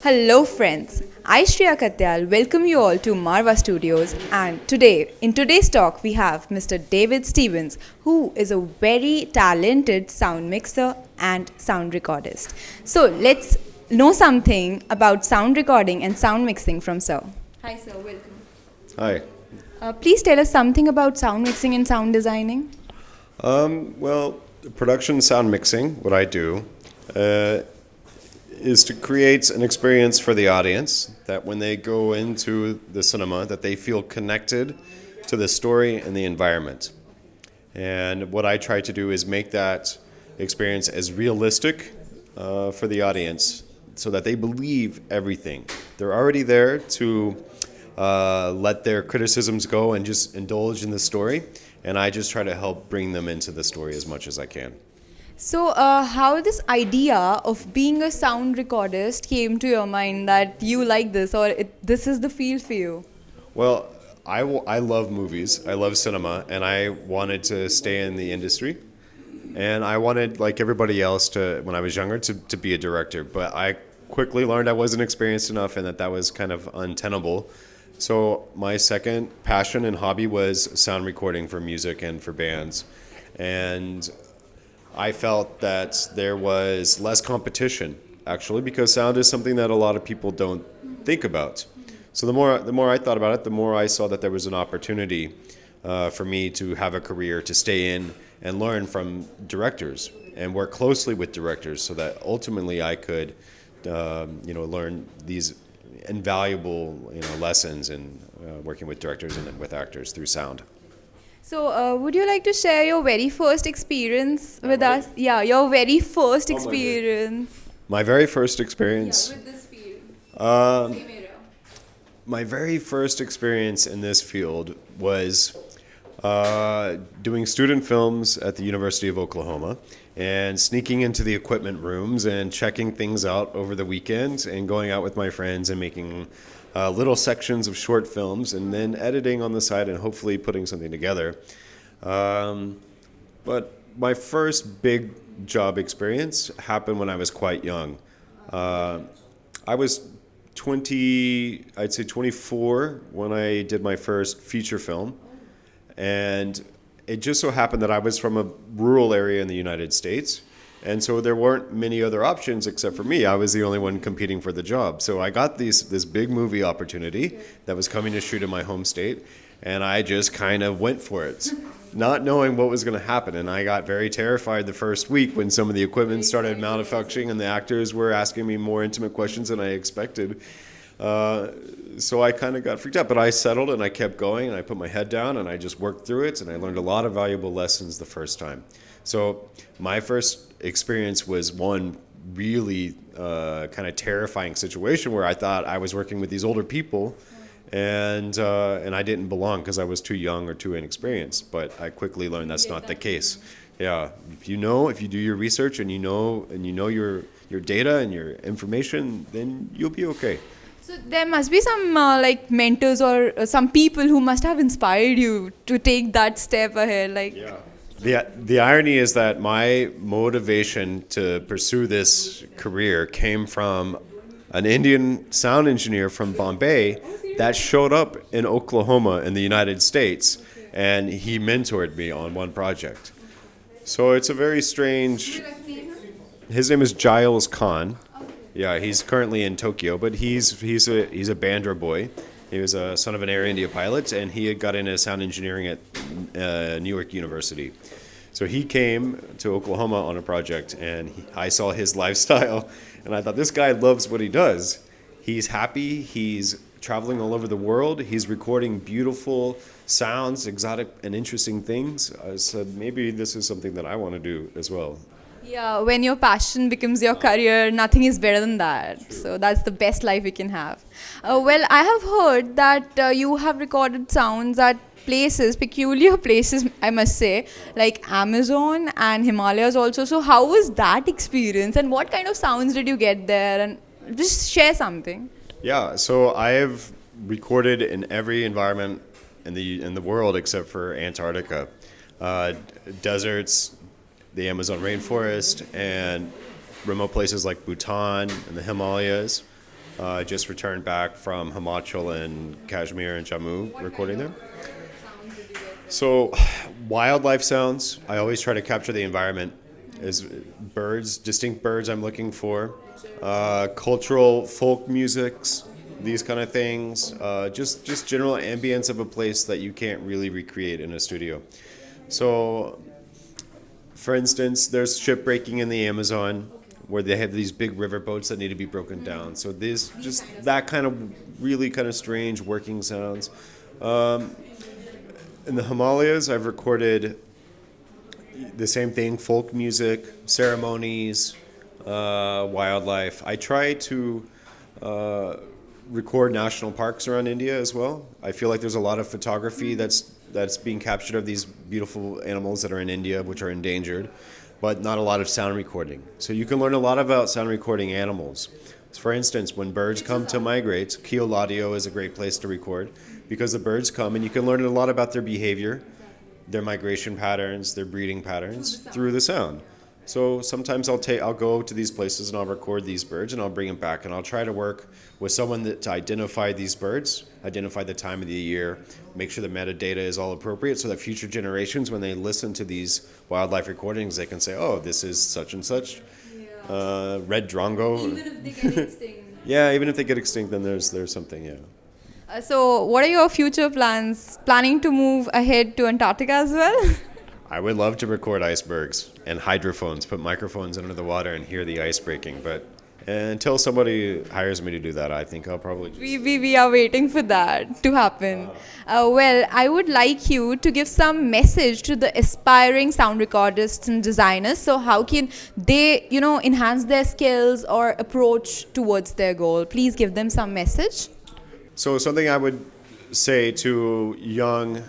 Hello friends, I Shreeya Katyal welcome you all to Marwah Studios, and in today's talk we have Mr. David Stevens, who is a very talented sound mixer and sound recordist. So let's know something about sound recording and sound mixing from sir. Hi sir, welcome. Hi. Please tell us something about sound mixing and sound designing. Well, production sound mixing, what I do, is to create an experience for the audience that when they go into the cinema, that they feel connected to the story and the environment. And what I try to do is make that experience as realistic for the audience so that they believe everything. They're already there to let their criticisms go and just indulge in the story. And I just try to help bring them into the story as much as I can. So, how this idea of being a sound recordist came to your mind that you like this or this is the field for you? Well, I love movies. I love cinema, and I wanted to stay in the industry. And I wanted, like everybody else, when I was younger, to be a director. But I quickly learned I wasn't experienced enough and that was kind of untenable. So my second passion and hobby was sound recording for music and for bands. And I felt that there was less competition, actually, because sound is something that a lot of people don't think about. So the more I thought about it, the more I saw that there was an opportunity for me to have a career, to stay in and learn from directors and work closely with directors so that ultimately I could learn these invaluable lessons in working with directors and with actors through sound. So, would you like to share your very first experience with us? Yeah, your very first experience. My very first experience. With this field. Um, Same era. My very first experience in this field was doing student films at the University of Oklahoma and sneaking into the equipment rooms and checking things out over the weekend and going out with my friends and making little sections of short films and then editing on the side and hopefully putting something together. But my first big job experience happened when I was quite young. I was 24 when I did my first feature film. And it just so happened that I was from a rural area in the United States. And so there weren't many other options except for me. I was the only one competing for the job. So I got this big movie opportunity that was coming to shoot in my home state. And I just kind of went for it, not knowing what was going to happen. And I got very terrified the first week when some of the equipment started malfunctioning and the actors were asking me more intimate questions than I expected. So I kind of got freaked out, but I settled and I kept going and I put my head down and I just worked through it and I learned a lot of valuable lessons the first time. So my first experience was one really kind of terrifying situation where I thought I was working with these older people and I didn't belong because I was too young or too inexperienced. But I quickly learned that's not the case. Yeah, if you do your research and you know your data and your information, then you'll be okay. So there must be some mentors or some people who must have inspired you to take that step ahead. The irony is that my motivation to pursue this career came from an Indian sound engineer from Bombay that showed up in Oklahoma in the United States, and he mentored me on one project. So it's a very strange. His name is Giles Khan. Yeah, he's currently in Tokyo, but he's a Bandra boy. He was a son of an Air India pilot, and he had got into sound engineering at New York University. So he came to Oklahoma on a project, and I saw his lifestyle, and I thought, this guy loves what he does. He's happy. He's traveling all over the world. He's recording beautiful sounds, exotic and interesting things. I said, maybe this is something that I want to do as well. Yeah, when your passion becomes your career, nothing is better than that. So that's the best life you can have. Well, I have heard that you have recorded sounds at peculiar places, I must say, like Amazon and Himalayas also. So how was that experience and what kind of sounds did you get there? And just share something. Yeah, so I have recorded in every environment in the world except for Antarctica. Deserts, the Amazon rainforest, and remote places like Bhutan and the Himalayas. Just returned back from Himachal and Kashmir and Jammu recording there. So, wildlife sounds. I always try to capture the environment. Is birds, distinct birds I'm looking for. Cultural folk musics, these kind of things. Just general ambience of a place that you can't really recreate in a studio. So, for instance, there's shipbreaking in the Amazon where they have these big river boats that need to be broken down. So this just that kind of really kind of strange working sounds. In the Himalayas, I've recorded the same thing: folk music, ceremonies, wildlife. I try to record national parks around India as well. I feel like there's a lot of photography that's being captured of these beautiful animals that are in India, which are endangered, but not a lot of sound recording. So you can learn a lot about sound recording animals. For instance, when birds come to migrate, Keoladio is a great place to record because the birds come and you can learn a lot about their behavior, their migration patterns, their breeding patterns through the sound. So sometimes I'll go to these places and I'll record these birds and I'll bring them back and I'll try to work with someone to identify these birds, identify the time of the year, make sure the metadata is all appropriate so that future generations, when they listen to these wildlife recordings, they can say, oh, this is such and such, red drongo. Even if they get extinct. Yeah, even if they get extinct, then there's something, yeah. So what are your future plans? Planning to move ahead to Antarctica as well? I would love to record icebergs and hydrophones, put microphones under the water and hear the ice breaking. But until somebody hires me to do that, I think I'll probably just... We are waiting for that to happen. Well, I would like you to give some message to the aspiring sound recordists and designers. So how can they, enhance their skills or approach towards their goal? Please give them some message. So something I would say to young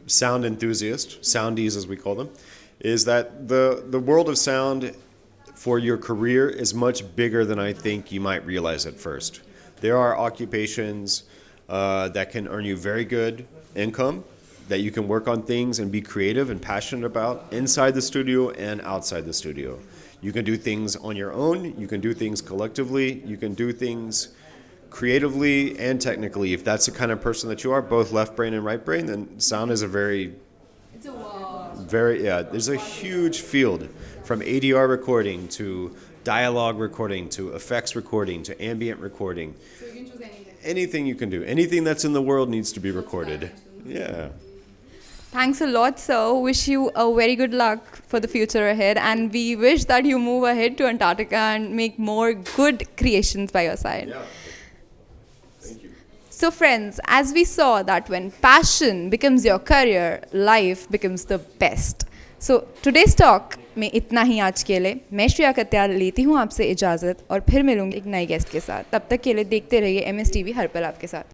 sound enthusiasts, soundies as we call them, is that the world of sound for your career is much bigger than I think you might realize at first. There are occupations that can earn you very good income, that you can work on things and be creative and passionate about inside the studio and outside the studio. You can do things on your own, you can do things collectively, you can do things creatively and technically. If that's the kind of person that you are, both left brain and right brain, then sound is there's a huge field from ADR recording to dialogue recording to effects recording to ambient recording. So you can choose anything. Anything you can do. Anything that's in the world needs to be recorded. Yeah. Thanks a lot, sir. Wish you a very good luck for the future ahead, and we wish that you move ahead to Antarctica and make more good creations by your side. Yeah. Thank you. So friends, as we saw that when passion becomes your career, life becomes the best. So today's talk में इतना ही आज के लिए. मैं श्रेया कत्याल लेती हूँ आपसे इजाज़त और फिर मिलूंगी एक नए गेस्ट के साथ. तब तक के लिए देखते रहिए MSTV हर पल आपके साथ.